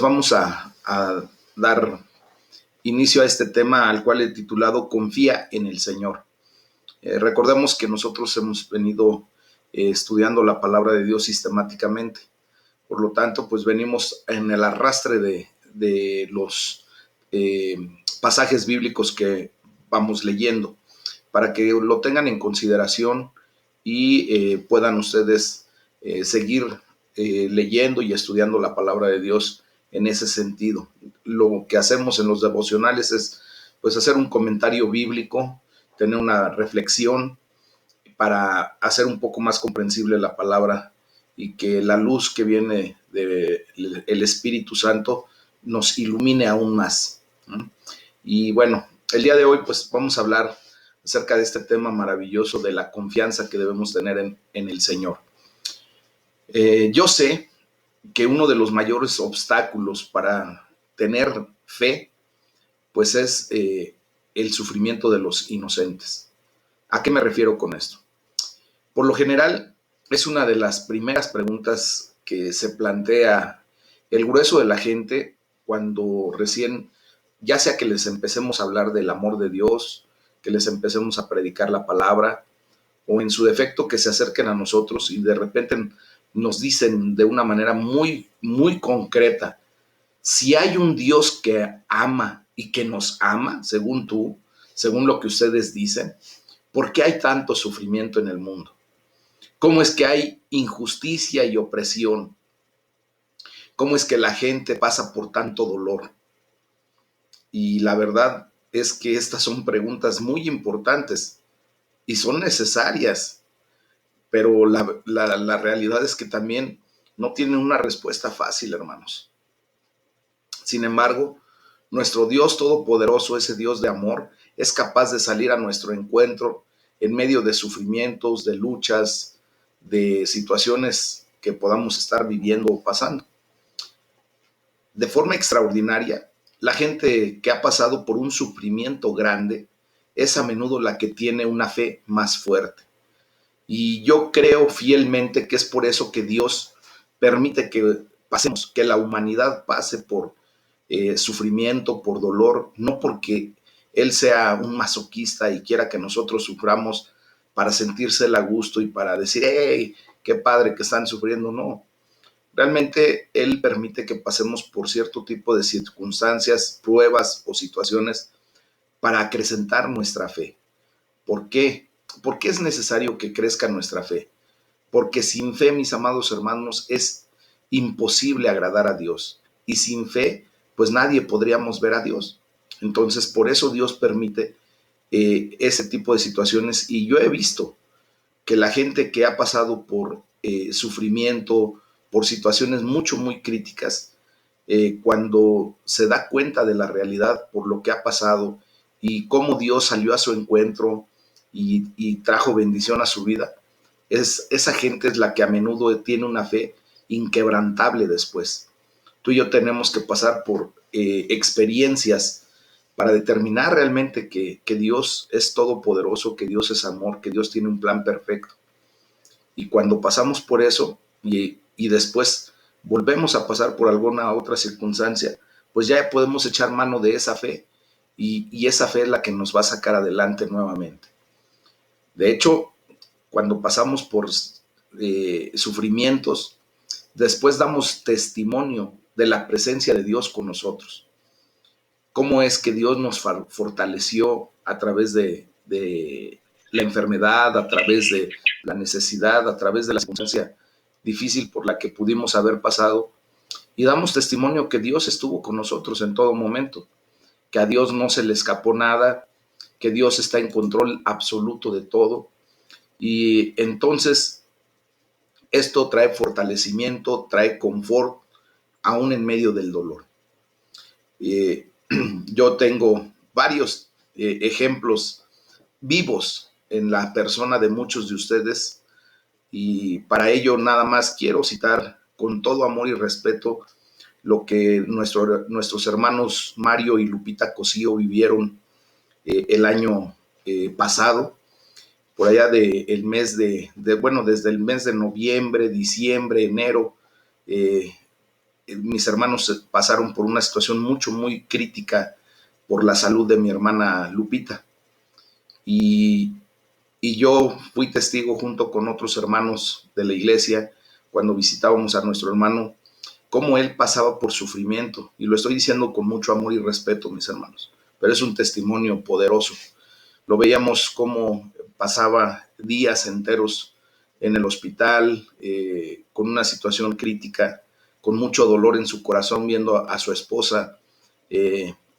Vamos a dar inicio a este tema al cual he titulado Confía en el Señor. Recordemos que nosotros hemos venido estudiando la palabra de Dios sistemáticamente. Por lo tanto, pues venimos en el arrastre de los pasajes bíblicos que vamos leyendo para que lo tengan en consideración y puedan ustedes seguir leyendo y estudiando la palabra de Dios en ese sentido. Lo que hacemos en los devocionales es pues hacer un comentario bíblico, tener una reflexión para hacer un poco más comprensible la palabra y que la luz que viene del Espíritu Santo nos ilumine aún más. Y bueno, el día de hoy pues vamos a hablar acerca de este tema maravilloso de la confianza que debemos tener en el Señor. Yo sé que uno de los mayores obstáculos para tener fe pues es el sufrimiento de los inocentes. ¿A qué me refiero con esto? Por lo general, es una de las primeras preguntas que se plantea el grueso de la gente cuando recién, ya sea que les empecemos a hablar del amor de Dios, que les empecemos a predicar la palabra, o en su defecto que se acerquen a nosotros y de repente nos dicen de una manera muy, muy concreta, si hay un Dios que ama y que nos ama, según tú, según lo que ustedes dicen, ¿por qué hay tanto sufrimiento en el mundo? ¿Cómo es que hay injusticia y opresión? ¿Cómo es que la gente pasa por tanto dolor? Y la verdad es que estas son preguntas muy importantes y son necesarias, pero la realidad es que también no tienen una respuesta fácil, hermanos. Sin embargo, nuestro Dios todopoderoso, ese Dios de amor, es capaz de salir a nuestro encuentro en medio de sufrimientos, de luchas, de situaciones que podamos estar viviendo o pasando. De forma extraordinaria, la gente que ha pasado por un sufrimiento grande es a menudo la que tiene una fe más fuerte. Y yo creo fielmente que es por eso que Dios permite que pasemos, que la humanidad pase por sufrimiento, por dolor, no porque Él sea un masoquista y quiera que nosotros suframos para sentirse a gusto y para decir, hey, qué padre que están sufriendo, no. Realmente Él permite que pasemos por cierto tipo de circunstancias, pruebas o situaciones para acrecentar nuestra fe. ¿Por qué? ¿Por qué es necesario que crezca nuestra fe? Porque sin fe, mis amados hermanos, es imposible agradar a Dios. Y sin fe, pues nadie podríamos ver a Dios. Entonces, por eso Dios permite ese tipo de situaciones. Y yo he visto que la gente que ha pasado por sufrimiento, por situaciones mucho, muy críticas, cuando se da cuenta de la realidad por lo que ha pasado y cómo Dios salió a su encuentro y trajo bendición a su vida, esa gente es la que a menudo tiene una fe inquebrantable después. Tú y yo tenemos que pasar por experiencias para determinar realmente que Dios es todopoderoso, que Dios es amor, que Dios tiene un plan perfecto. Y cuando pasamos por eso y después volvemos a pasar por alguna otra circunstancia, pues ya podemos echar mano de esa fe y esa fe es la que nos va a sacar adelante nuevamente. De hecho, cuando pasamos por sufrimientos, después damos testimonio de la presencia de Dios con nosotros. Cómo es que Dios nos fortaleció a través de la enfermedad, a través de la necesidad, a través de la circunstancia difícil por la que pudimos haber pasado. Y damos testimonio que Dios estuvo con nosotros en todo momento, que a Dios no se le escapó nada, que Dios está en control absoluto de todo. Y entonces esto trae fortalecimiento, trae confort, aún en medio del dolor. Yo tengo varios ejemplos vivos en la persona de muchos de ustedes y para ello nada más quiero citar con todo amor y respeto lo que nuestros hermanos Mario y Lupita Cosío vivieron el año pasado, por allá el mes bueno, desde el mes de noviembre, diciembre, enero, mis hermanos pasaron por una situación muy crítica por la salud de mi hermana Lupita. Y, y yo fui testigo junto con otros hermanos de la iglesia cuando visitábamos a nuestro hermano, cómo él pasaba por sufrimiento. Y lo estoy diciendo con mucho amor y respeto, mis hermanos, pero es un testimonio poderoso. Lo veíamos cómo pasaba días enteros en el hospital, con una situación crítica, con mucho dolor en su corazón, viendo a su esposa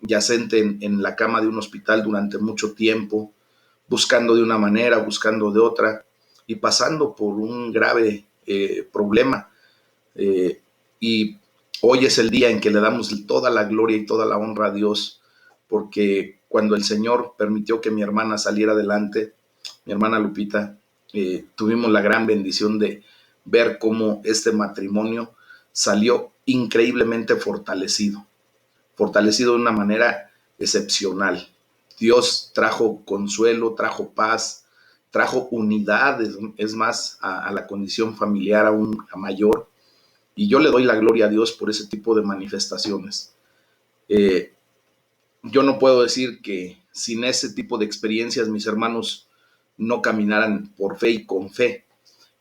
yacente en la cama de un hospital durante mucho tiempo, buscando de una manera, buscando de otra, y pasando por un grave problema. Y hoy es el día en que le damos toda la gloria y toda la honra a Dios, porque cuando el Señor permitió que mi hermana saliera adelante, mi hermana Lupita, tuvimos la gran bendición de ver cómo este matrimonio salió increíblemente fortalecido de una manera excepcional. Dios trajo consuelo, trajo paz, trajo unidad, es más, a la condición familiar aún mayor. Y yo le doy la gloria a Dios por ese tipo de manifestaciones. Eh, yo no puedo decir que sin ese tipo de experiencias mis hermanos no caminaran por fe y con fe,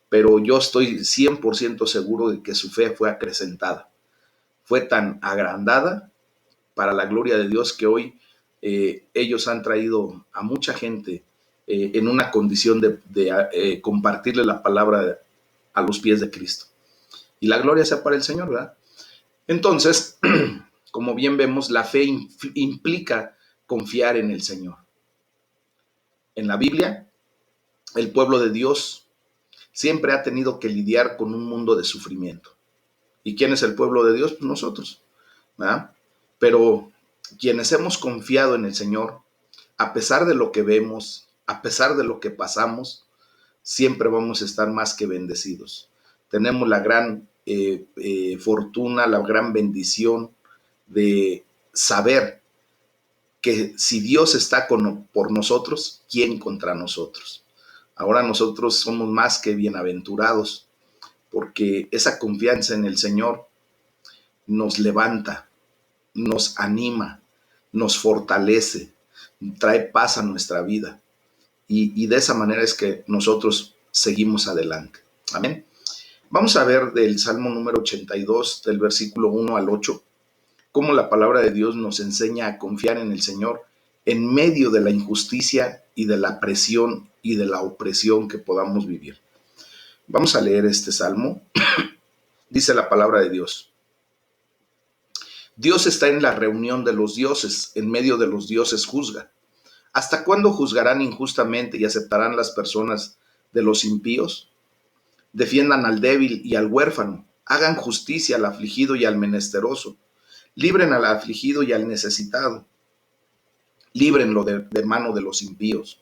pero yo estoy 100% seguro de que su fe fue acrecentada, fue tan agrandada para la gloria de Dios que hoy ellos han traído a mucha gente en una condición de compartirle la palabra a los pies de Cristo. Y la gloria sea para el Señor, ¿verdad? Entonces, como bien vemos, la fe implica confiar en el Señor. En la Biblia, el pueblo de Dios siempre ha tenido que lidiar con un mundo de sufrimiento. ¿Y quién es el pueblo de Dios? Pues nosotros, ¿verdad? Pero quienes hemos confiado en el Señor, a pesar de lo que vemos, a pesar de lo que pasamos, siempre vamos a estar más que bendecidos. Tenemos la gran fortuna, la gran bendición de saber que si Dios está por nosotros, ¿quién contra nosotros? Ahora nosotros somos más que bienaventurados, porque esa confianza en el Señor nos levanta, nos anima, nos fortalece, trae paz a nuestra vida. Y de esa manera es que nosotros seguimos adelante. Amén. Vamos a ver del Salmo número 82, del versículo 1 al 8, cómo la palabra de Dios nos enseña a confiar en el Señor en medio de la injusticia y de la presión y de la opresión que podamos vivir. Vamos a leer este salmo. Dice la palabra de Dios: Dios está en la reunión de los dioses, en medio de los dioses juzga. ¿Hasta cuándo juzgarán injustamente y aceptarán las personas de los impíos? Defiendan al débil y al huérfano, hagan justicia al afligido y al menesteroso, libren al afligido y al necesitado, líbrenlo de mano de los impíos.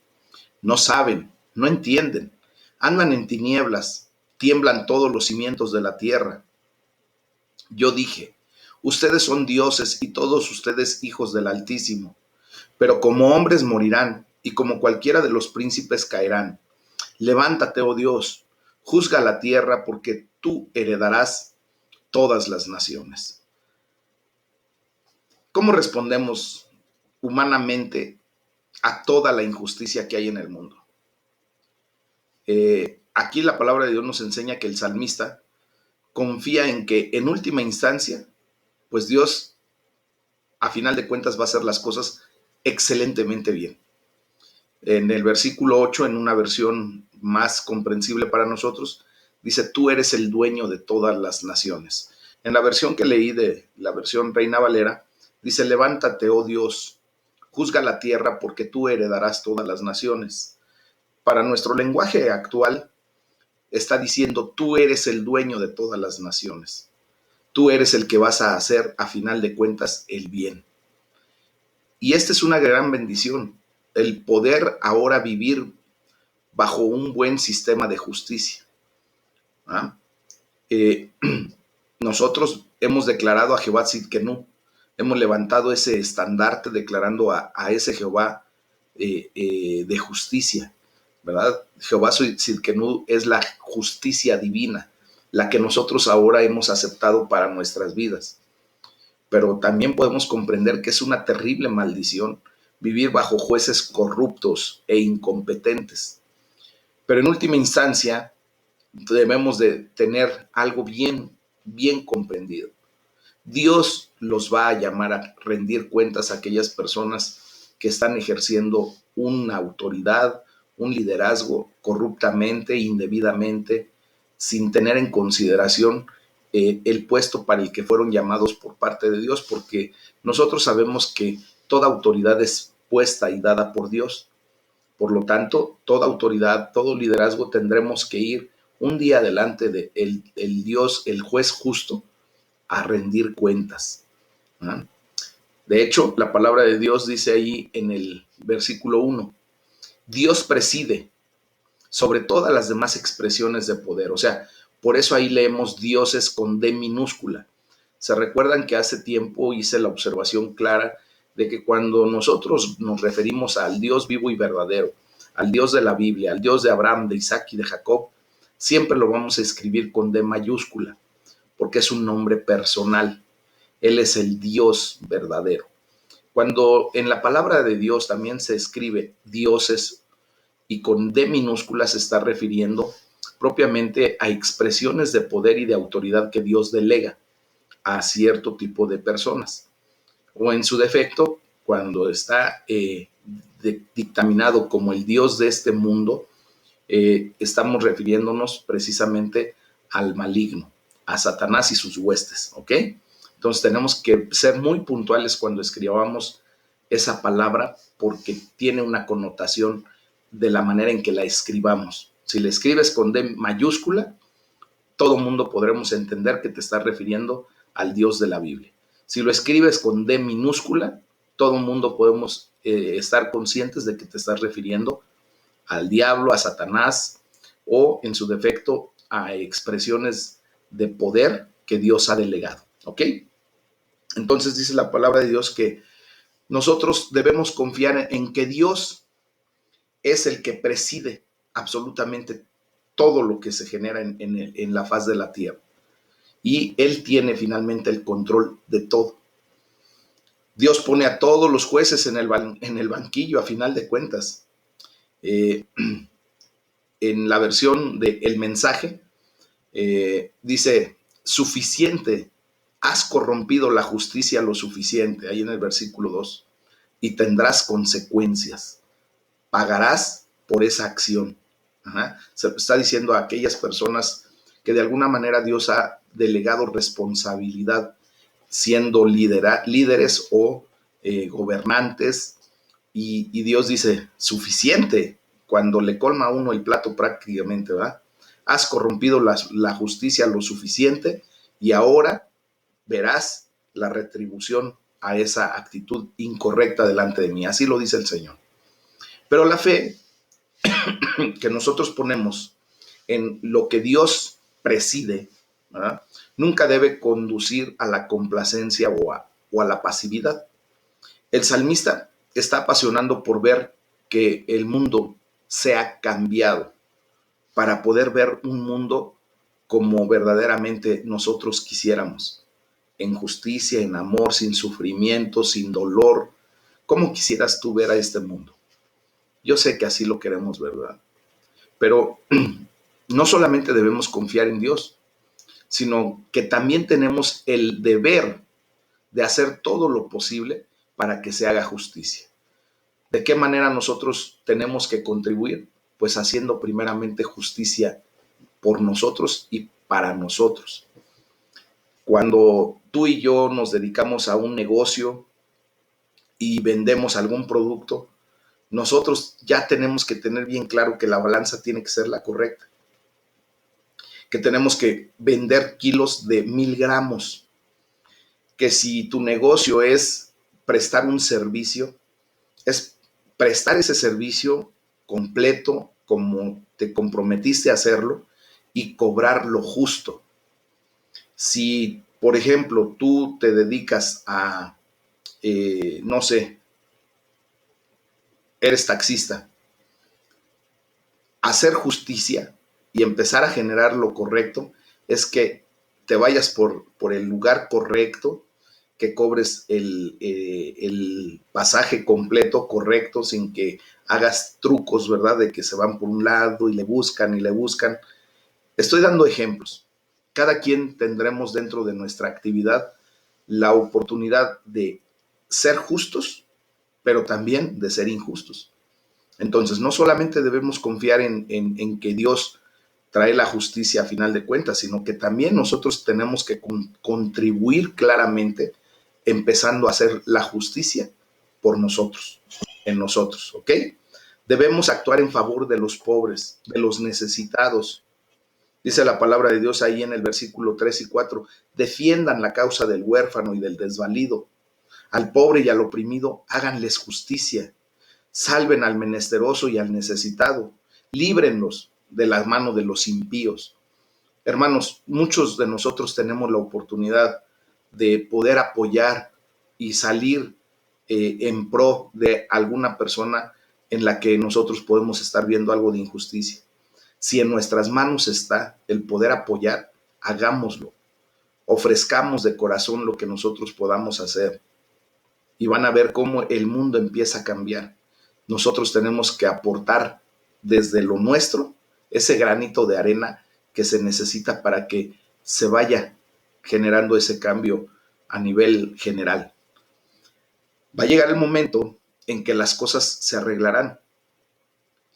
No saben, no entienden, andan en tinieblas, tiemblan todos los cimientos de la tierra. Yo dije, ustedes son dioses y todos ustedes hijos del Altísimo, pero como hombres morirán y como cualquiera de los príncipes caerán. Levántate, oh Dios, juzga la tierra porque tú heredarás todas las naciones. ¿Cómo respondemos humanamente a toda la injusticia que hay en el mundo? Aquí la palabra de Dios nos enseña que el salmista confía en que en última instancia, pues Dios a final de cuentas va a hacer las cosas excelentemente bien. En el versículo 8, en una versión más comprensible para nosotros, dice, tú eres el dueño de todas las naciones. En la versión que leí de la versión Reina Valera, dice, levántate, oh Dios, juzga la tierra porque tú heredarás todas las naciones. Para nuestro lenguaje actual, está diciendo, tú eres el dueño de todas las naciones. Tú eres el que vas a hacer, a final de cuentas, el bien. Y esta es una gran bendición, el poder ahora vivir bajo un buen sistema de justicia. ¿Ah? Nosotros hemos declarado a Jehová Tsidkenu, hemos levantado ese estandarte declarando a ese Jehová de justicia, ¿verdad? Jehová Tsidkenu es la justicia divina, la que nosotros ahora hemos aceptado para nuestras vidas. Pero también podemos comprender que es una terrible maldición vivir bajo jueces corruptos e incompetentes. Pero en última instancia, debemos de tener algo bien comprendido. Dios los va a llamar a rendir cuentas a aquellas personas que están ejerciendo una autoridad, un liderazgo corruptamente, indebidamente, sin tener en consideración el puesto para el que fueron llamados por parte de Dios, porque nosotros sabemos que toda autoridad es puesta y dada por Dios. Por lo tanto, toda autoridad, todo liderazgo tendremos que ir un día delante de el Dios, el juez justo, a rendir cuentas. ¿Ah? De hecho, la palabra de Dios dice ahí en el versículo 1, Dios preside sobre todas las demás expresiones de poder. O sea, por eso ahí leemos dioses con D minúscula. Se recuerdan que hace tiempo hice la observación clara de que cuando nosotros nos referimos al Dios vivo y verdadero, al Dios de la Biblia, al Dios de Abraham, de Isaac y de Jacob, siempre lo vamos a escribir con D mayúscula, porque es un nombre personal. Él es el Dios verdadero. Cuando en la palabra de Dios también se escribe dioses y con D minúscula se está refiriendo propiamente a expresiones de poder y de autoridad que Dios delega a cierto tipo de personas. O en su defecto, cuando está dictaminado como el Dios de este mundo, estamos refiriéndonos precisamente al maligno, a Satanás y sus huestes, ¿ok? Entonces tenemos que ser muy puntuales cuando escribamos esa palabra porque tiene una connotación de la manera en que la escribamos. Si la escribes con D mayúscula, todo mundo podremos entender que te estás refiriendo al Dios de la Biblia. Si lo escribes con D minúscula, todo mundo podemos estar conscientes de que te estás refiriendo al diablo, a Satanás o, en su defecto, a expresiones de poder que Dios ha delegado. ¿Ok? Entonces dice la palabra de Dios que nosotros debemos confiar en que Dios es el que preside absolutamente todo lo que se genera en la faz de la tierra. Y Él tiene finalmente el control de todo. Dios pone a todos los jueces en el banquillo a final de cuentas. En la versión de El Mensaje, dice, suficiente, has corrompido la justicia lo suficiente, ahí en el versículo 2, y tendrás consecuencias, pagarás por esa acción. Ajá. Se está diciendo a aquellas personas que de alguna manera Dios ha delegado responsabilidad, siendo líderes o gobernantes, y Dios dice, suficiente, cuando le colma a uno el plato prácticamente, ¿verdad? Has corrompido la justicia lo suficiente y ahora verás la retribución a esa actitud incorrecta delante de mí. Así lo dice el Señor. Pero la fe que nosotros ponemos en lo que Dios preside, ¿verdad? Nunca debe conducir a la complacencia o a la pasividad. El salmista está apasionando por ver que el mundo se ha cambiado para poder ver un mundo como verdaderamente nosotros quisiéramos, en justicia, en amor, sin sufrimiento, sin dolor. ¿Cómo quisieras tú ver a este mundo? Yo sé que así lo queremos, ¿verdad? Pero no solamente debemos confiar en Dios, sino que también tenemos el deber de hacer todo lo posible para que se haga justicia. ¿De qué manera nosotros tenemos que contribuir? Pues haciendo primeramente justicia por nosotros y para nosotros. Cuando tú y yo nos dedicamos a un negocio y vendemos algún producto, nosotros ya tenemos que tener bien claro que la balanza tiene que ser la correcta, que tenemos que vender kilos de 1000 gramos, que si tu negocio es prestar un servicio, es prestar ese servicio completo como te comprometiste a hacerlo y cobrar lo justo. Si, por ejemplo, tú te dedicas a, no sé, eres taxista, hacer justicia y empezar a generar lo correcto, es que te vayas por el lugar correcto, que cobres el pasaje completo, correcto, sin que hagas trucos, ¿verdad? De que se van por un lado y le buscan y le buscan. Estoy dando ejemplos. Cada quien tendremos dentro de nuestra actividad la oportunidad de ser justos, pero también de ser injustos. Entonces, no solamente debemos confiar en que Dios trae la justicia a final de cuentas, sino que también nosotros tenemos que contribuir claramente, empezando a hacer la justicia por nosotros, en nosotros, ¿ok? Debemos actuar en favor de los pobres, de los necesitados. Dice la palabra de Dios ahí en el versículo 3 y 4, defiendan la causa del huérfano y del desvalido, al pobre y al oprimido, háganles justicia, salven al menesteroso y al necesitado, líbrenlos de la mano de los impíos. Hermanos, muchos de nosotros tenemos la oportunidad de poder apoyar y salir en pro de alguna persona en la que nosotros podemos estar viendo algo de injusticia. Si en nuestras manos está el poder apoyar, hagámoslo. Ofrezcamos de corazón lo que nosotros podamos hacer y van a ver cómo el mundo empieza a cambiar. Nosotros tenemos que aportar desde lo nuestro ese granito de arena que se necesita para que se vaya generando ese cambio a nivel general. Va a llegar el momento en que las cosas se arreglarán.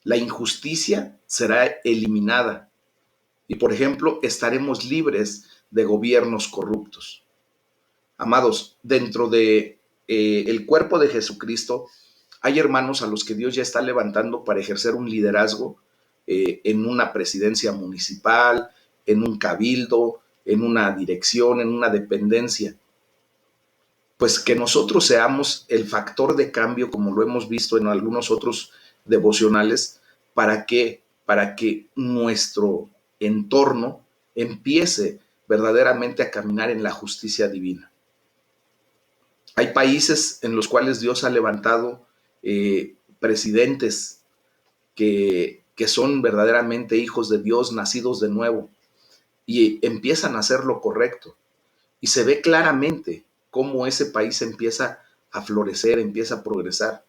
La injusticia será eliminada y, por ejemplo, estaremos libres de gobiernos corruptos. Amados, dentro de el cuerpo de Jesucristo hay hermanos a los que Dios ya está levantando para ejercer un liderazgo en una presidencia municipal, en un cabildo, en una dirección, en una dependencia. Pues que nosotros seamos el factor de cambio, como lo hemos visto en algunos otros devocionales, ¿para qué? Para que nuestro entorno empiece verdaderamente a caminar en la justicia divina. Hay países en los cuales Dios ha levantado presidentes que son verdaderamente hijos de Dios, nacidos de nuevo, y empiezan a hacer lo correcto. Y se ve claramente cómo ese país empieza a florecer, empieza a progresar.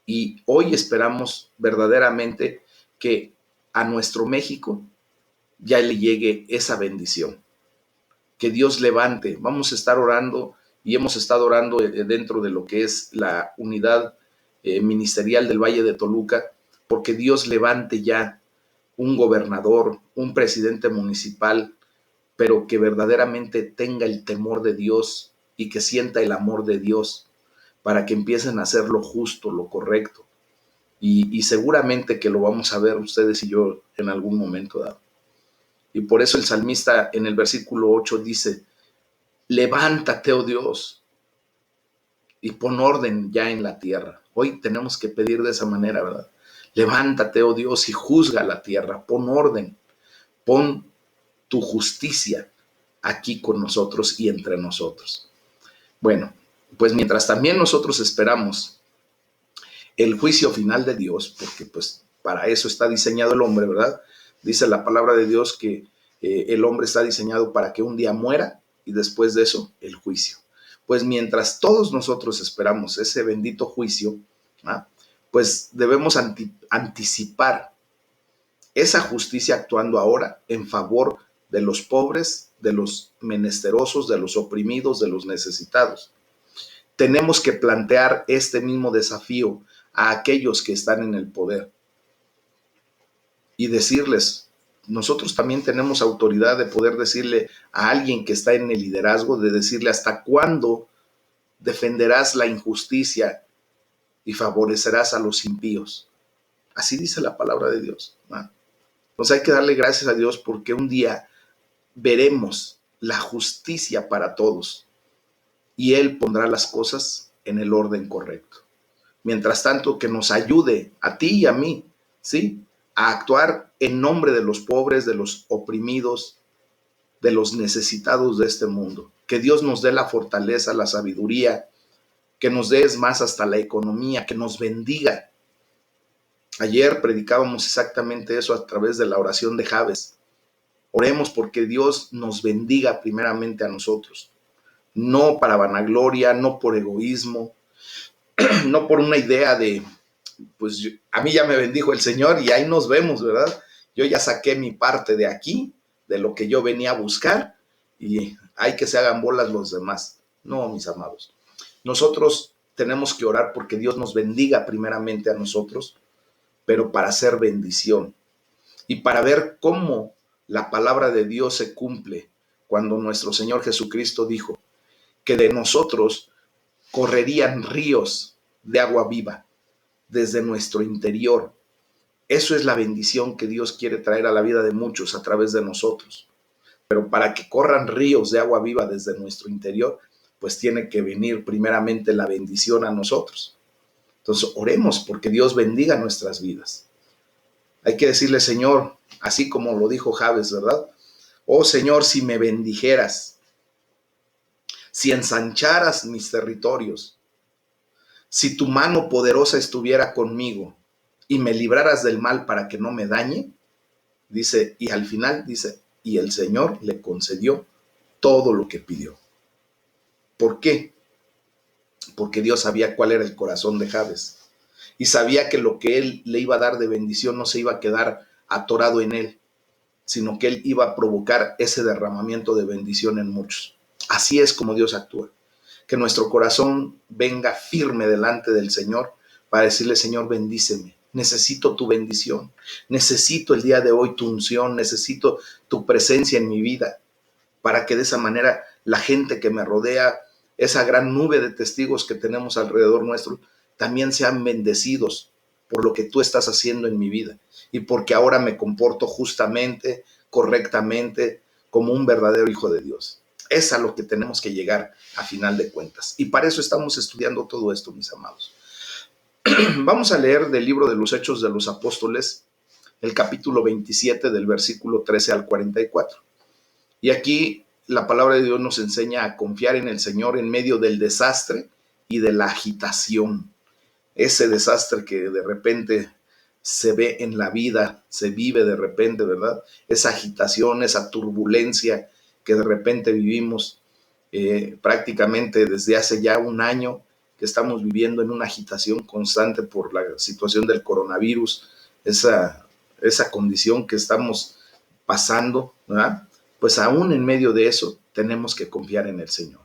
Y hoy esperamos verdaderamente que a nuestro México ya le llegue esa bendición. Que Dios levante. Vamos a estar orando y hemos estado orando dentro de lo que es la unidad ministerial del Valle de Toluca, porque Dios levante ya un gobernador, un presidente municipal, pero que verdaderamente tenga el temor de Dios y que sienta el amor de Dios para que empiecen a hacer lo justo, lo correcto. Y seguramente que lo vamos a ver ustedes y yo en algún momento dado. Y por eso el salmista en el versículo 8 dice, levántate, oh Dios, y pon orden ya en la tierra. Hoy tenemos que pedir de esa manera, ¿verdad? Levántate, oh Dios, y juzga la tierra, pon orden, pon tu justicia aquí con nosotros y entre nosotros. Bueno, pues mientras también nosotros esperamos el juicio final de Dios, porque pues para eso está diseñado el hombre, ¿verdad? Dice la palabra de Dios que el hombre está diseñado para que un día muera y después de eso el juicio. Pues mientras todos nosotros esperamos ese bendito juicio, ¿ah? Pues debemos anticipar esa justicia actuando ahora en favor de los pobres, de los menesterosos, de los oprimidos, de los necesitados. Tenemos que plantear este mismo desafío a aquellos que están en el poder y decirles, nosotros también tenemos autoridad de poder decirle a alguien que está en el liderazgo, de decirle hasta cuándo defenderás la injusticia y favorecerás a los impíos. Así dice la palabra de Dios, ¿no? Entonces hay que darle gracias a Dios porque un día veremos la justicia para todos y Él pondrá las cosas en el orden correcto. Mientras tanto, que nos ayude a ti y a mí, ¿sí? A actuar en nombre de los pobres, de los oprimidos, de los necesitados de este mundo. Que Dios nos dé la fortaleza, la sabiduría, que nos dé más hasta la economía, que nos bendiga. Ayer predicábamos exactamente eso a través de la oración de Jabes. Oremos porque Dios nos bendiga primeramente a nosotros, no para vanagloria, no por egoísmo, no por una idea de, pues a mí ya me bendijo el Señor y ahí nos vemos, ¿verdad? Yo ya saqué mi parte de aquí, de lo que yo venía a buscar, y hay que se hagan bolas los demás. No, mis amados. Nosotros tenemos que orar porque Dios nos bendiga primeramente a nosotros, pero para hacer bendición y para ver cómo la palabra de Dios se cumple cuando nuestro Señor Jesucristo dijo que de nosotros correrían ríos de agua viva desde nuestro interior. Eso es la bendición que Dios quiere traer a la vida de muchos a través de nosotros. Pero para que corran ríos de agua viva desde nuestro interior, pues tiene que venir primeramente la bendición a nosotros. Entonces, oremos porque Dios bendiga nuestras vidas. Hay que decirle, Señor, así como lo dijo Jabes, ¿verdad? Oh Señor, si me bendijeras, si ensancharas mis territorios, si tu mano poderosa estuviera conmigo y me libraras del mal para que no me dañe, dice, y al final dice, y el Señor le concedió todo lo que pidió. ¿Por qué? Porque Dios sabía cuál era el corazón de Jabes y sabía que lo que él le iba a dar de bendición no se iba a quedar atorado en él, sino que él iba a provocar ese derramamiento de bendición en muchos. Así es como Dios actúa. Que nuestro corazón venga firme delante del Señor para decirle, Señor, bendíceme. Necesito tu bendición. Necesito el día de hoy tu unción. Necesito tu presencia en mi vida para que de esa manera la gente que me rodea, esa gran nube de testigos que tenemos alrededor nuestro, también sean bendecidos por lo que tú estás haciendo en mi vida y porque ahora me comporto justamente, correctamente, como un verdadero hijo de Dios. Es a lo que tenemos que llegar a final de cuentas. Y para eso estamos estudiando todo esto, mis amados. Vamos a leer del libro de los Hechos de los Apóstoles, el capítulo 27 del versículo 13 al 44. Y aquí la palabra de Dios nos enseña a confiar en el Señor en medio del desastre y de la agitación. Ese desastre que de repente se ve en la vida, se vive de repente, ¿verdad? Esa agitación, esa turbulencia que de repente vivimos prácticamente desde hace ya un año, que estamos viviendo en una agitación constante por la situación del coronavirus, esa condición que estamos pasando, ¿verdad? Pues aún en medio de eso tenemos que confiar en el Señor.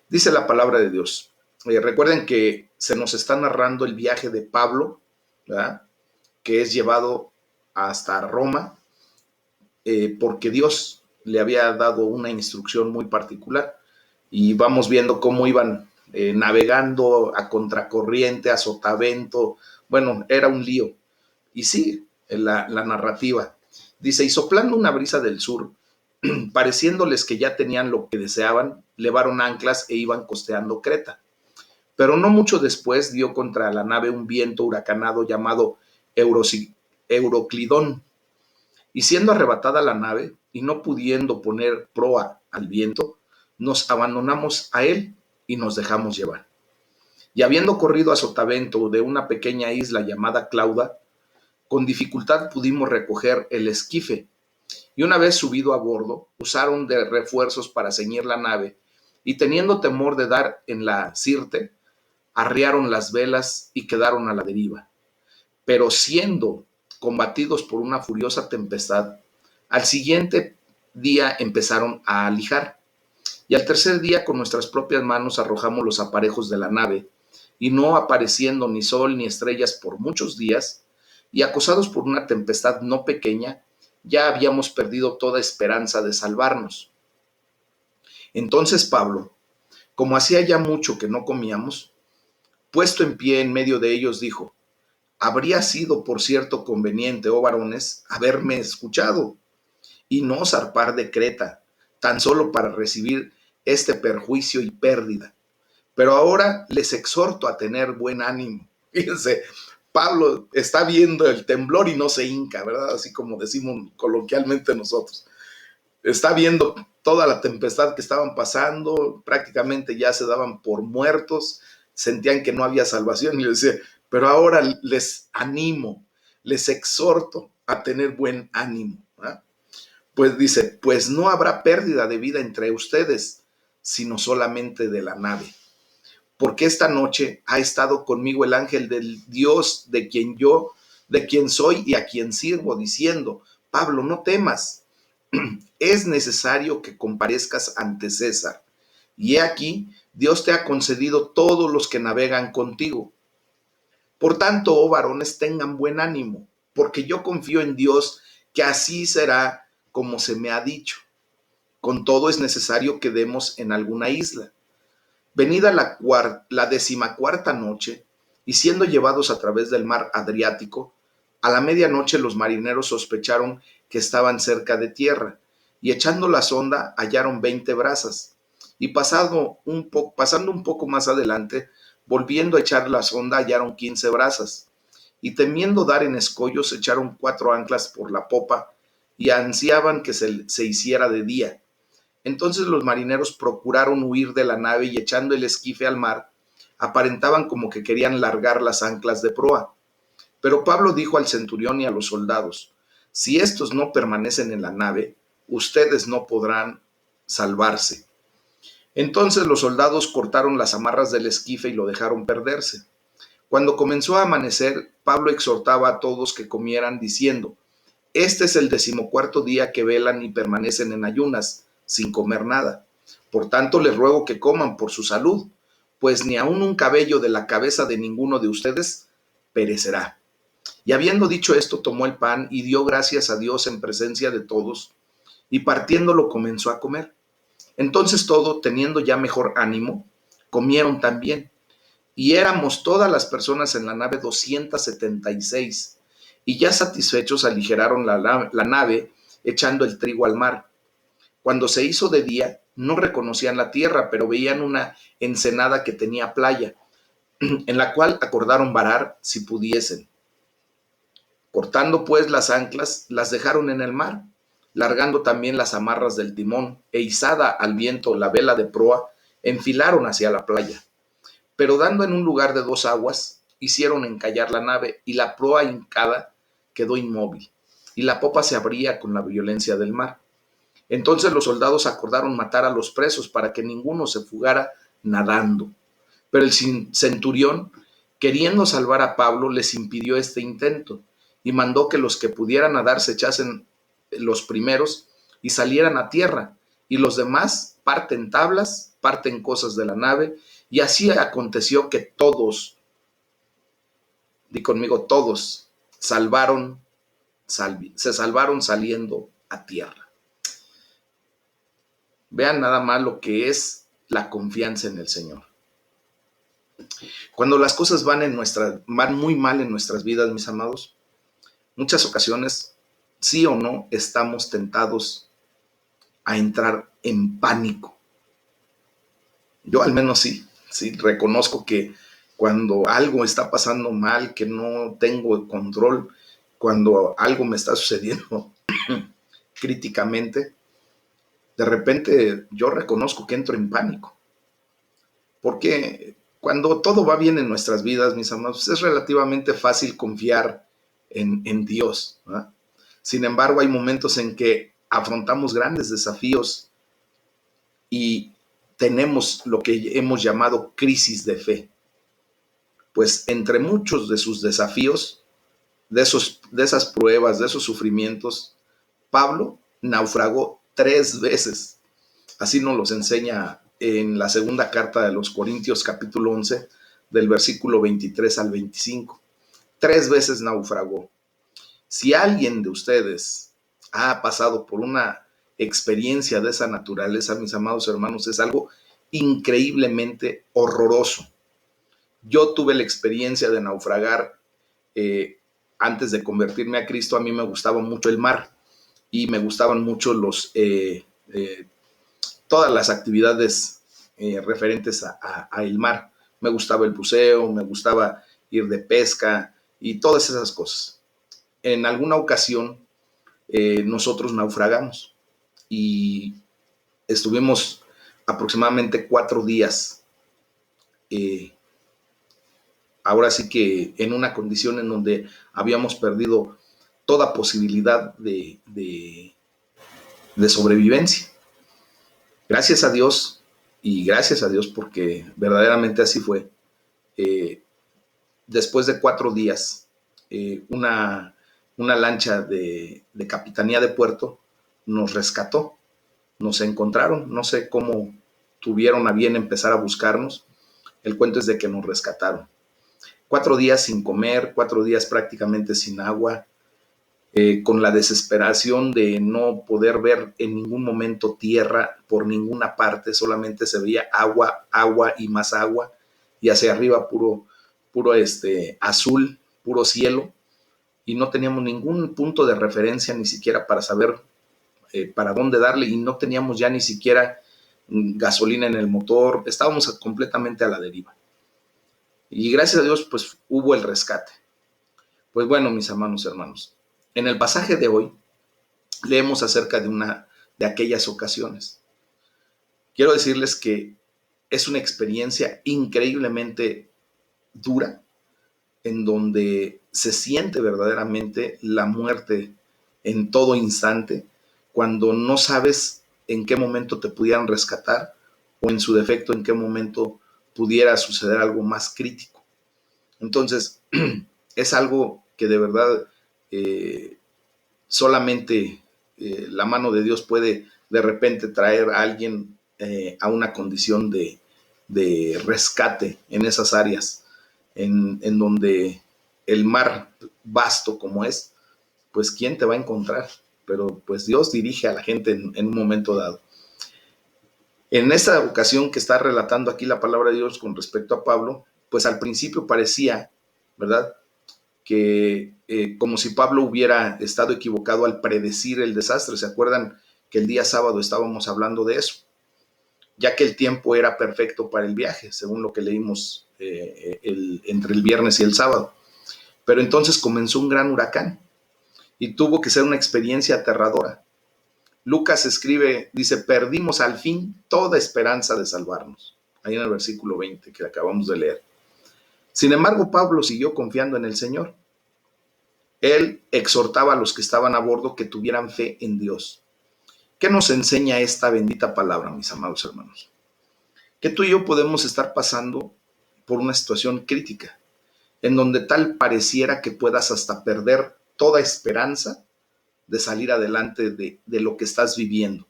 Dice la palabra de Dios. Recuerden que se nos está narrando el viaje de Pablo, ¿verdad? Que es llevado hasta Roma, porque Dios le había dado una instrucción muy particular y vamos viendo cómo iban navegando a contracorriente, a sotavento. Bueno, era un lío. Y sí, la narrativa. Dice, y soplando una brisa del sur, pareciéndoles que ya tenían lo que deseaban, levaron anclas e iban costeando Creta. Pero no mucho después dio contra la nave un viento huracanado llamado Euroclidón, y siendo arrebatada la nave y no pudiendo poner proa al viento, nos abandonamos a él y nos dejamos llevar. Y habiendo corrido a sotavento de una pequeña isla llamada Clauda, con dificultad pudimos recoger el esquife, y una vez subido a bordo, usaron de refuerzos para ceñir la nave, y teniendo temor de dar en la sirte, arriaron las velas y quedaron a la deriva. Pero siendo combatidos por una furiosa tempestad, al siguiente día empezaron a alijar, y al tercer día con nuestras propias manos arrojamos los aparejos de la nave, y no apareciendo ni sol ni estrellas por muchos días, y acosados por una tempestad no pequeña, ya habíamos perdido toda esperanza de salvarnos. Entonces Pablo, como hacía ya mucho que no comíamos, puesto en pie en medio de ellos, dijo, habría sido, por cierto, conveniente, oh varones, haberme escuchado y no zarpar de Creta, tan solo para recibir este perjuicio y pérdida. Pero ahora les exhorto a tener buen ánimo. Fíjense, Pablo está viendo el temblor y no se hinca, ¿verdad? Así como decimos coloquialmente nosotros. Está viendo toda la tempestad que estaban pasando, prácticamente ya se daban por muertos, sentían que no había salvación y les decía, pero ahora les animo, les exhorto a tener buen ánimo, ¿verdad? Pues dice, pues no habrá pérdida de vida entre ustedes, sino solamente de la nave. Porque esta noche ha estado conmigo el ángel del Dios de quien soy y a quien sirvo, diciendo, Pablo, no temas, es necesario que comparezcas ante César. Y he aquí, Dios te ha concedido todos los que navegan contigo. Por tanto, oh varones, tengan buen ánimo, porque yo confío en Dios que así será como se me ha dicho. Con todo es necesario que demos en alguna isla. Venida la 14ª noche, y siendo llevados a través del mar Adriático, a la medianoche los marineros sospecharon que estaban cerca de tierra, y echando la sonda hallaron 20 brazas. Y pasando un poco más adelante, volviendo a echar la sonda hallaron 15 brazas. Y temiendo dar en escollos, echaron 4 anclas por la popa, y ansiaban que se hiciera de día. Entonces los marineros procuraron huir de la nave y echando el esquife al mar, aparentaban como que querían largar las anclas de proa. Pero Pablo dijo al centurión y a los soldados, si estos no permanecen en la nave, ustedes no podrán salvarse. Entonces los soldados cortaron las amarras del esquife y lo dejaron perderse. Cuando comenzó a amanecer, Pablo exhortaba a todos que comieran, diciendo, este es el 14º día que velan y permanecen en ayunas, sin comer nada. Por tanto, les ruego que coman por su salud, pues ni aun un cabello de la cabeza de ninguno de ustedes perecerá. Y habiendo dicho esto, tomó el pan y dio gracias a Dios en presencia de todos, y partiéndolo comenzó a comer. Entonces todos, teniendo ya mejor ánimo, comieron también. Y éramos todas las personas en la nave 276, y ya satisfechos aligeraron la nave echando el trigo al mar. Cuando se hizo de día, no reconocían la tierra, pero veían una ensenada que tenía playa, en la cual acordaron varar si pudiesen. Cortando pues las anclas, las dejaron en el mar, largando también las amarras del timón, e izada al viento la vela de proa, enfilaron hacia la playa. Pero dando en un lugar de 2 aguas, hicieron encallar la nave, y la proa hincada quedó inmóvil, y la popa se abría con la violencia del mar. Entonces los soldados acordaron matar a los presos para que ninguno se fugara nadando. Pero el centurión, queriendo salvar a Pablo, les impidió este intento, y mandó que los que pudieran nadar se echasen los primeros y salieran a tierra, y los demás parten tablas, parten cosas de la nave, y así aconteció que todos, di conmigo, todos se salvaron saliendo a tierra. Vean nada más lo que es la confianza en el Señor. Cuando las cosas van muy mal en nuestras vidas, mis amados, muchas ocasiones, sí o no, estamos tentados a entrar en pánico. Yo al menos sí reconozco que cuando algo está pasando mal, que no tengo control, cuando algo me está sucediendo críticamente, de repente yo reconozco que entro en pánico. Porque cuando todo va bien en nuestras vidas, mis amados, es relativamente fácil confiar en Dios, ¿verdad? Sin embargo, hay momentos en que afrontamos grandes desafíos y tenemos lo que hemos llamado crisis de fe. Pues entre muchos de sus desafíos, de esas pruebas, de esos sufrimientos, Pablo naufragó 3 veces. Así nos los enseña en la segunda carta de los Corintios, capítulo 11, del versículo 23 al 25. 3 veces naufragó. Si alguien de ustedes ha pasado por una experiencia de esa naturaleza, mis amados hermanos, es algo increíblemente horroroso. Yo tuve la experiencia de naufragar antes de convertirme a Cristo. A mí me gustaba mucho el mar y me gustaban mucho todas las actividades referentes a el mar. Me gustaba el buceo, me gustaba ir de pesca y todas esas cosas. En alguna ocasión nosotros naufragamos y estuvimos aproximadamente 4 días, ahora sí que en una condición en donde habíamos perdido toda posibilidad de sobrevivencia. Gracias a Dios, y gracias a Dios porque verdaderamente así fue. eh, Después de 4 días, una lancha de Capitanía de Puerto nos rescató, nos encontraron, no sé cómo tuvieron a bien empezar a buscarnos. El cuento es de que nos rescataron. 4 días sin comer, 4 días prácticamente sin agua, con la desesperación de no poder ver en ningún momento tierra por ninguna parte, solamente se veía agua, agua y más agua, y hacia arriba puro azul, puro cielo, y no teníamos ningún punto de referencia ni siquiera para saber para dónde darle, y no teníamos ya ni siquiera gasolina en el motor, estábamos completamente a la deriva. Y gracias a Dios, pues hubo el rescate. Pues bueno, mis hermanos, en el pasaje de hoy leemos acerca de aquellas ocasiones. Quiero decirles que es una experiencia increíblemente dura, en donde se siente verdaderamente la muerte en todo instante, cuando no sabes en qué momento te pudieran rescatar o en su defecto en qué momento pudiera suceder algo más crítico. Entonces, es algo que de verdad solamente la mano de Dios puede de repente traer a alguien a una condición de rescate en esas áreas, en donde el mar vasto como es, pues ¿quién te va a encontrar? Pero pues Dios dirige a la gente en un momento dado. En esta ocasión que está relatando aquí la palabra de Dios con respecto a Pablo, pues al principio parecía, ¿verdad?, que como si Pablo hubiera estado equivocado al predecir el desastre. ¿Se acuerdan que el día sábado estábamos hablando de eso? Ya que el tiempo era perfecto para el viaje, según lo que leímos entre el viernes y el sábado. Pero entonces comenzó un gran huracán y tuvo que ser una experiencia aterradora. Lucas escribe, dice, perdimos al fin toda esperanza de salvarnos. Ahí en el versículo 20 que acabamos de leer. Sin embargo, Pablo siguió confiando en el Señor. Él exhortaba a los que estaban a bordo que tuvieran fe en Dios. ¿Qué nos enseña esta bendita palabra, mis amados hermanos? Que tú y yo podemos estar pasando por una situación crítica, en donde tal pareciera que puedas hasta perder toda esperanza de salir adelante de lo que estás viviendo.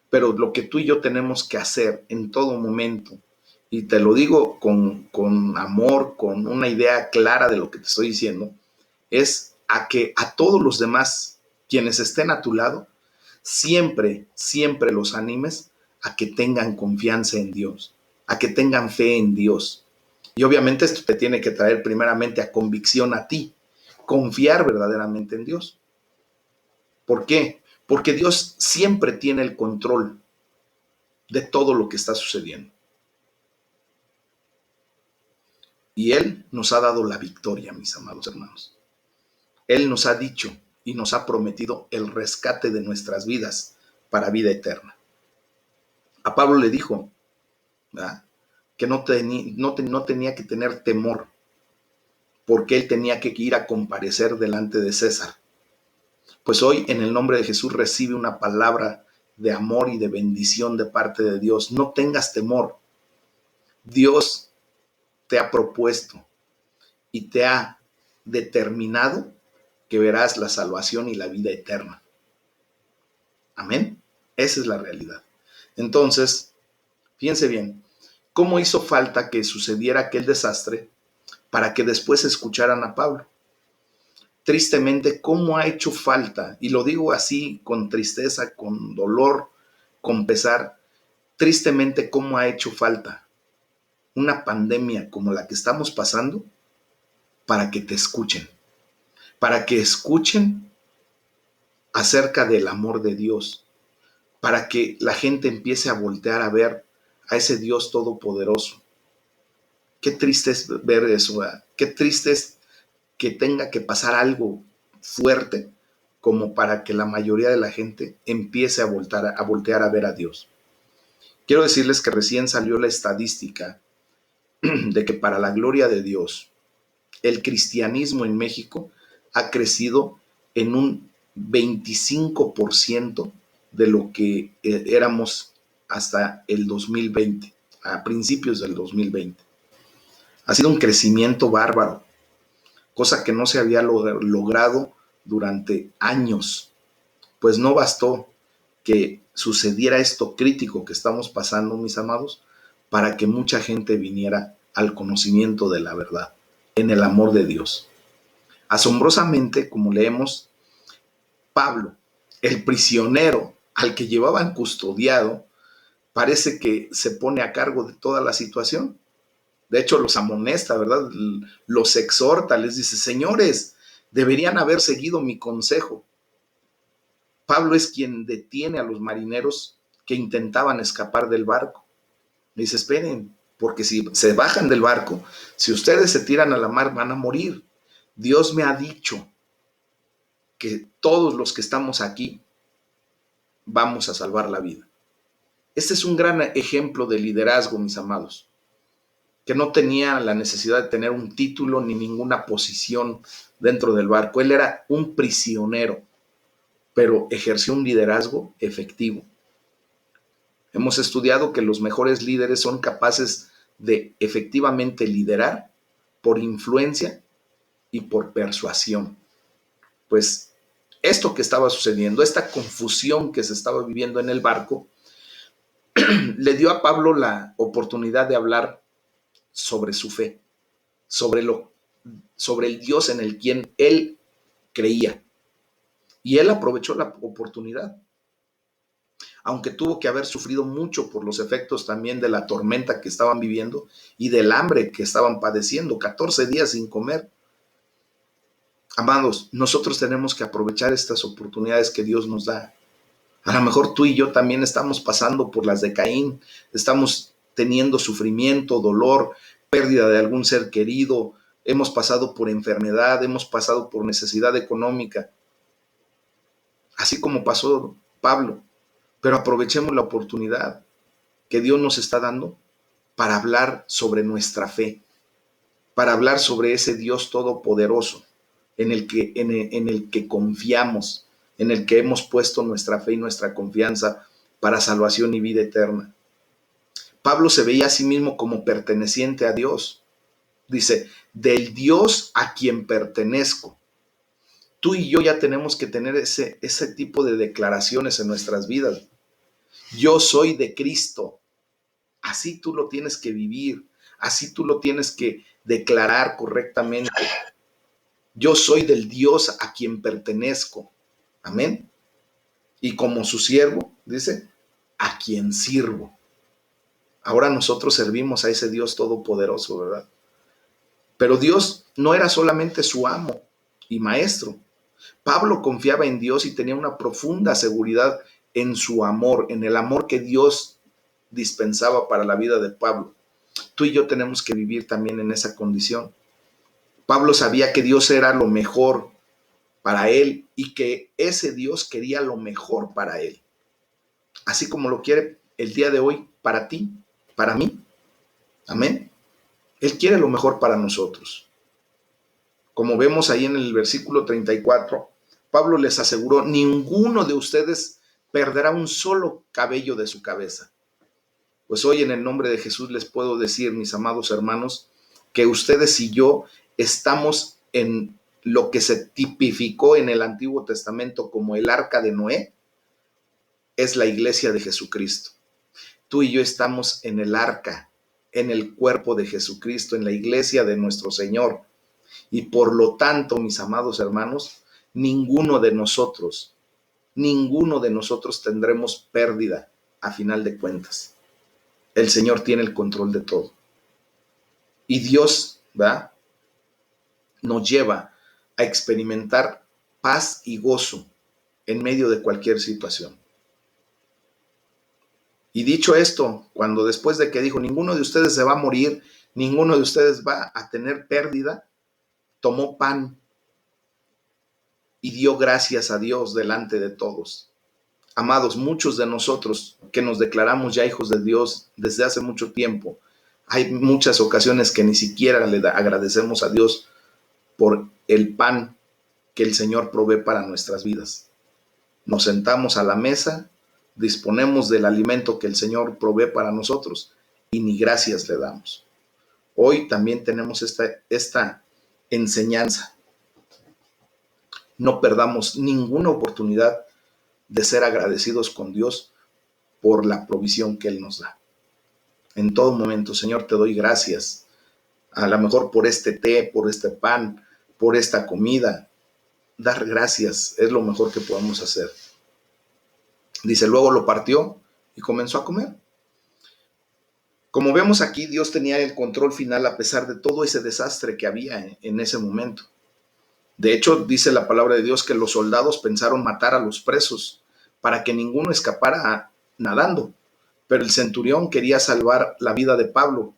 Pero lo que tú y yo tenemos que hacer en todo momento, y te lo digo con amor, con una idea clara de lo que te estoy diciendo, es a que a todos los demás, quienes estén a tu lado, siempre, siempre los animes a que tengan confianza en Dios, a que tengan fe en Dios. Y obviamente esto te tiene que traer primeramente a convicción a ti, confiar verdaderamente en Dios. ¿Por qué? Porque Dios siempre tiene el control de todo lo que está sucediendo. Y Él nos ha dado la victoria, mis amados hermanos. Él nos ha dicho y nos ha prometido el rescate de nuestras vidas para vida eterna. A Pablo le dijo, ¿verdad?, que no tenía que tener temor, porque él tenía que ir a comparecer delante de César. Pues hoy, en el nombre de Jesús, recibe una palabra de amor y de bendición de parte de Dios. No tengas temor. Dios te ha propuesto y te ha determinado que verás la salvación y la vida eterna. Amén. Esa es la realidad. Entonces, fíjense bien, ¿cómo hizo falta que sucediera aquel desastre para que después escucharan a Pablo? Tristemente, ¿cómo ha hecho falta? Y lo digo así con tristeza, con dolor, con pesar. Tristemente, ¿cómo ha hecho falta una pandemia como la que estamos pasando para que te escuchen? Para que escuchen acerca del amor de Dios, para que la gente empiece a voltear a ver a ese Dios todopoderoso. Qué triste es ver eso, ¿verdad? Qué triste es que tenga que pasar algo fuerte como para que la mayoría de la gente empiece a voltear a ver a Dios. Quiero decirles que recién salió la estadística de que para la gloria de Dios, el cristianismo en México ha crecido en un 25% de lo que éramos hasta el 2020, a principios del 2020. Ha sido un crecimiento bárbaro, cosa que no se había logrado durante años, pues no bastó que sucediera esto crítico que estamos pasando, mis amados, para que mucha gente viniera al conocimiento de la verdad, en el amor de Dios. Asombrosamente, como leemos, Pablo, el prisionero al que llevaban custodiado, parece que se pone a cargo de toda la situación. De hecho, los amonesta, ¿verdad? Los exhorta, les dice, señores, deberían haber seguido mi consejo. Pablo es quien detiene a los marineros que intentaban escapar del barco. Le dice, esperen, porque si se bajan del barco, si ustedes se tiran a la mar, van a morir. Dios me ha dicho que todos los que estamos aquí vamos a salvar la vida. Este es un gran ejemplo de liderazgo, mis amados, que no tenía la necesidad de tener un título ni ninguna posición dentro del barco. Él era un prisionero, pero ejerció un liderazgo efectivo. Hemos estudiado que los mejores líderes son capaces de efectivamente liderar por influencia y por persuasión. Pues esto que estaba sucediendo, esta confusión que se estaba viviendo en el barco, le dio a Pablo la oportunidad de hablar sobre su fe, sobre el Dios en el quien él creía. Y él aprovechó la oportunidad. Aunque tuvo que haber sufrido mucho por los efectos también de la tormenta que estaban viviendo y del hambre que estaban padeciendo, 14 días sin comer. Amados, nosotros tenemos que aprovechar estas oportunidades que Dios nos da. A lo mejor tú y yo también estamos pasando por las de Caín, estamos teniendo sufrimiento, dolor, pérdida de algún ser querido, hemos pasado por enfermedad, hemos pasado por necesidad económica, así como pasó Pablo. Pero aprovechemos la oportunidad que Dios nos está dando para hablar sobre nuestra fe, para hablar sobre ese Dios todopoderoso en el que confiamos, en el que hemos puesto nuestra fe y nuestra confianza para salvación y vida eterna. Pablo se veía a sí mismo como perteneciente a Dios. Dice, del Dios a quien pertenezco. Tú y yo ya tenemos que tener ese tipo de declaraciones en nuestras vidas. Yo soy de Cristo. Así tú lo tienes que vivir. Así tú lo tienes que declarar correctamente. Yo soy del Dios a quien pertenezco. Amén. Y como su siervo, dice, a quien sirvo. Ahora nosotros servimos a ese Dios todopoderoso, ¿verdad? Pero Dios no era solamente su amo y maestro. Pablo confiaba en Dios y tenía una profunda seguridad en su amor, en el amor que Dios dispensaba para la vida de Pablo. Tú y yo tenemos que vivir también en esa condición. Pablo sabía que Dios era lo mejor para él y que ese Dios quería lo mejor para él. Así como lo quiere el día de hoy para ti, para mí. Amén. Él quiere lo mejor para nosotros. Como vemos ahí en el versículo 34, Pablo les aseguró, ninguno de ustedes perderá un solo cabello de su cabeza. Pues hoy en el nombre de Jesús les puedo decir, mis amados hermanos, que ustedes y yo estamos en lo que se tipificó en el Antiguo Testamento como el arca de Noé, es la iglesia de Jesucristo. Tú y yo estamos en el arca, en el cuerpo de Jesucristo, en la iglesia de nuestro Señor. Y por lo tanto, mis amados hermanos, ninguno de nosotros tendremos pérdida a final de cuentas. El Señor tiene el control de todo. Y Dios, ¿verdad?, nos lleva a experimentar paz y gozo en medio de cualquier situación. Y dicho esto, cuando después de que dijo, ninguno de ustedes se va a morir, ninguno de ustedes va a tener pérdida, tomó pan y dio gracias a Dios delante de todos. Amados, muchos de nosotros que nos declaramos ya hijos de Dios desde hace mucho tiempo, hay muchas ocasiones que ni siquiera le agradecemos a Dios por el pan que el Señor provee para nuestras vidas. Nos sentamos a la mesa disponemos del alimento que el Señor provee para nosotros y ni gracias le damos. Hoy también tenemos esta enseñanza. No perdamos ninguna oportunidad de ser agradecidos con Dios por la provisión que Él nos da. En todo momento, Señor, te doy gracias. A lo mejor por este té, por este pan, por esta comida. Dar gracias es lo mejor que podemos hacer. Dice, luego lo partió y comenzó a comer. Como vemos aquí, Dios tenía el control final a pesar de todo ese desastre que había en ese momento. De hecho, dice la palabra de Dios que los soldados pensaron matar a los presos para que ninguno escapara nadando. Pero el centurión quería salvar la vida de Pablo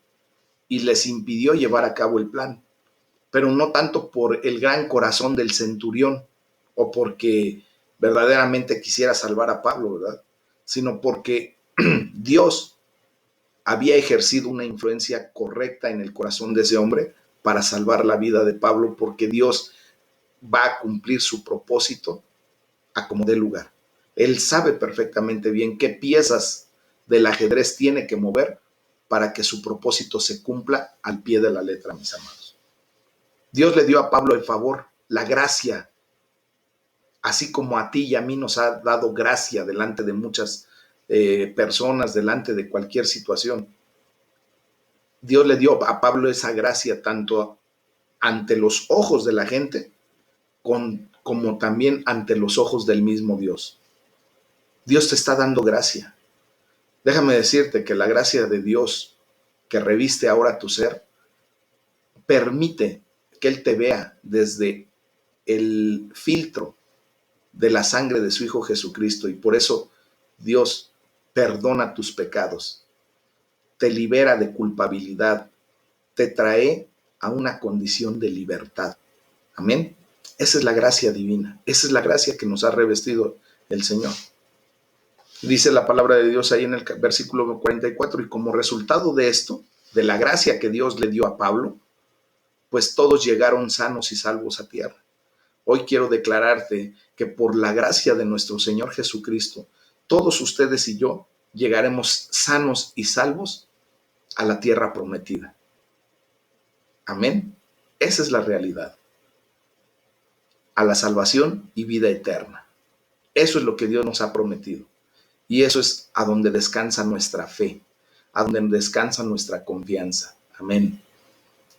y les impidió llevar a cabo el plan. Pero no tanto por el gran corazón del centurión o porque verdaderamente quisiera salvar a Pablo, ¿verdad? Sino porque Dios había ejercido una influencia correcta en el corazón de ese hombre para salvar la vida de Pablo, porque Dios va a cumplir su propósito a como dé lugar. Él sabe perfectamente bien qué piezas del ajedrez tiene que mover para que su propósito se cumpla al pie de la letra, mis amados. Dios le dio a Pablo el favor, la gracia, así como a ti y a mí nos ha dado gracia delante de muchas personas, delante de cualquier situación. Dios le dio a Pablo esa gracia tanto ante los ojos de la gente como también ante los ojos del mismo Dios. Dios te está dando gracia. Déjame decirte que la gracia de Dios que reviste ahora tu ser permite que Él te vea desde el filtro de la sangre de su Hijo Jesucristo, y por eso Dios perdona tus pecados, te libera de culpabilidad, te trae a una condición de libertad. Amén. Esa es la gracia divina, esa es la gracia que nos ha revestido el Señor. Dice la palabra de Dios ahí en el versículo 44, y como resultado de esto, de la gracia que Dios le dio a Pablo, pues todos llegaron sanos y salvos a tierra. Hoy quiero declararte que por la gracia de nuestro Señor Jesucristo, todos ustedes y yo llegaremos sanos y salvos a la tierra prometida. Amén. Esa es la realidad. A la salvación y vida eterna. Eso es lo que Dios nos ha prometido. Y eso es a donde descansa nuestra fe, a donde descansa nuestra confianza. Amén.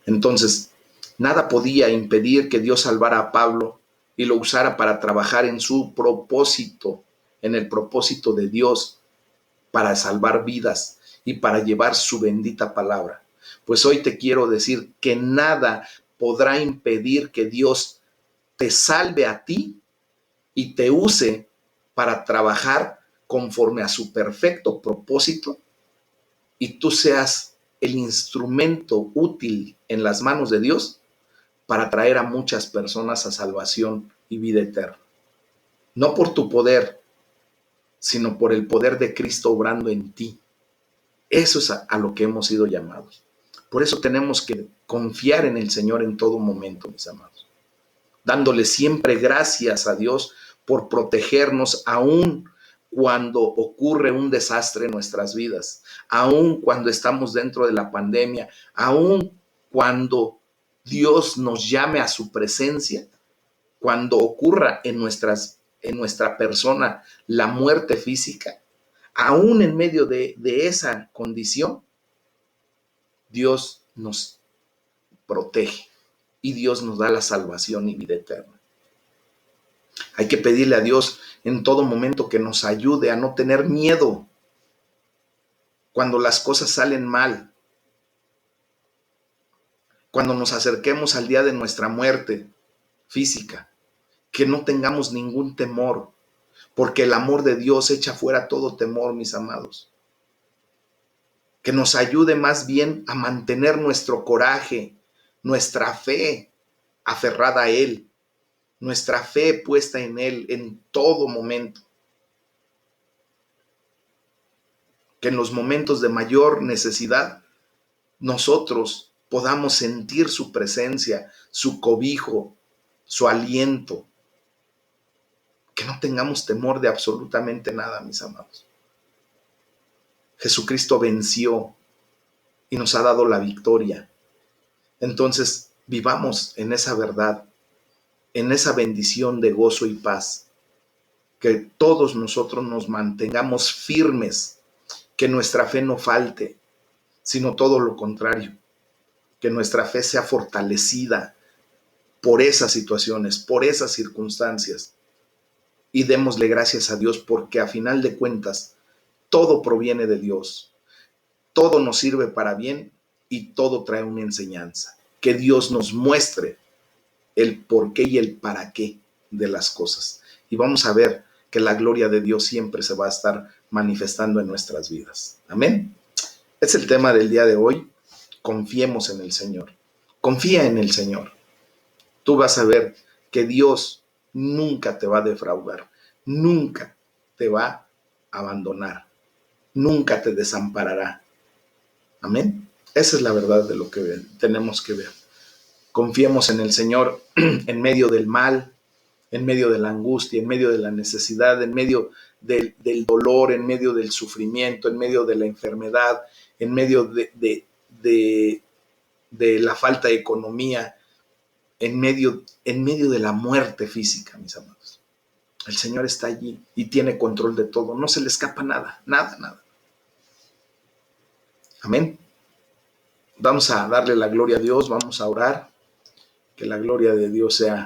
Entonces, nada podía impedir que Dios salvara a Pablo y lo usara para trabajar en su propósito, en el propósito de Dios, para salvar vidas y para llevar su bendita palabra. Pues hoy te quiero decir que nada podrá impedir que Dios te salve a ti y te use para trabajar conforme a su perfecto propósito y tú seas el instrumento útil en las manos de Dios para traer a muchas personas a salvación y vida eterna. No por tu poder, sino por el poder de Cristo obrando en ti. Eso es a lo que hemos sido llamados. Por eso tenemos que confiar en el Señor en todo momento, mis amados, dándole siempre gracias a Dios por protegernos aún cuando ocurre un desastre en nuestras vidas, aún cuando estamos dentro de la pandemia, aún cuando Dios nos llame a su presencia, cuando ocurra en nuestra persona la muerte física, aún en medio de esa condición, Dios nos protege y Dios nos da la salvación y vida eterna. Hay que pedirle a Dios en todo momento que nos ayude a no tener miedo cuando las cosas salen mal, cuando nos acerquemos al día de nuestra muerte física, que no tengamos ningún temor, porque el amor de Dios echa fuera todo temor, mis amados. Que nos ayude más bien a mantener nuestro coraje, nuestra fe aferrada a Él, nuestra fe puesta en Él en todo momento. Que en los momentos de mayor necesidad nosotros podamos sentir su presencia, su cobijo, su aliento. que no tengamos temor de absolutamente nada, mis amados. Jesucristo venció y nos ha dado la victoria. Entonces, vivamos en esa verdad, en esa bendición de gozo y paz, que todos nosotros nos mantengamos firmes, que nuestra fe no falte, sino todo lo contrario, que nuestra fe sea fortalecida por esas situaciones, por esas circunstancias, y démosle gracias a Dios porque a final de cuentas todo proviene de Dios, todo nos sirve para bien y todo trae una enseñanza. Que Dios nos muestre el por qué y el para qué de las cosas. Y vamos a ver que la gloria de Dios siempre se va a estar manifestando en nuestras vidas. Amén. Es el tema del día de hoy. Confiemos en el Señor. Confía en el Señor. Tú vas a ver que Dios nunca te va a defraudar, nunca te va a abandonar, nunca te desamparará. Amén. Esa es la verdad de lo que tenemos que ver. Confiemos en el Señor en medio del mal, en medio de la angustia, en medio de la necesidad, en medio del dolor, en medio del sufrimiento, en medio de la enfermedad, en medio de la falta de economía, en medio de la muerte física, mis amados. El Señor está allí y tiene control de todo. No se le escapa nada, nada, nada. Amén. Vamos a darle la gloria a Dios, vamos a orar. Que la gloria de Dios sea